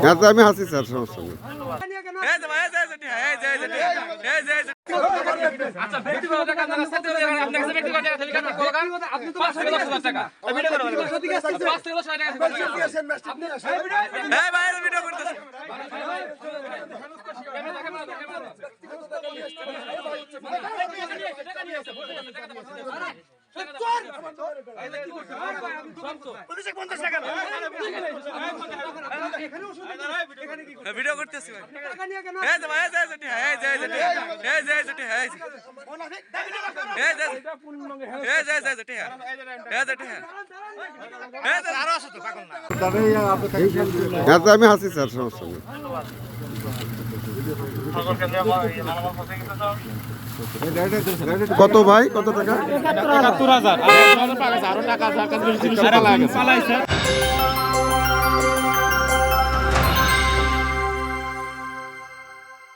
হ্যাঁ তো আমি আছি স্যার, সমস্যা নেই। আচ্ছা ব্যক্তিগত টাকা আপনার সাথে আপনার কাছে ব্যক্তিগত টাকা থেকে কেন কোলাগান আপনি তো 5 থেকে 10,000 টাকা ভিডিও করবেন 5 থেকে 10,000 টাকা আপনি হ্যাঁ ভাই ভিডিও করতেছি ভিডিও করতেছি হ্যাঁ তো আমি আছি স্যার, সমস্যা নেই। কত ভাই, কত টাকা? ৭১,০০০ আরো টাকা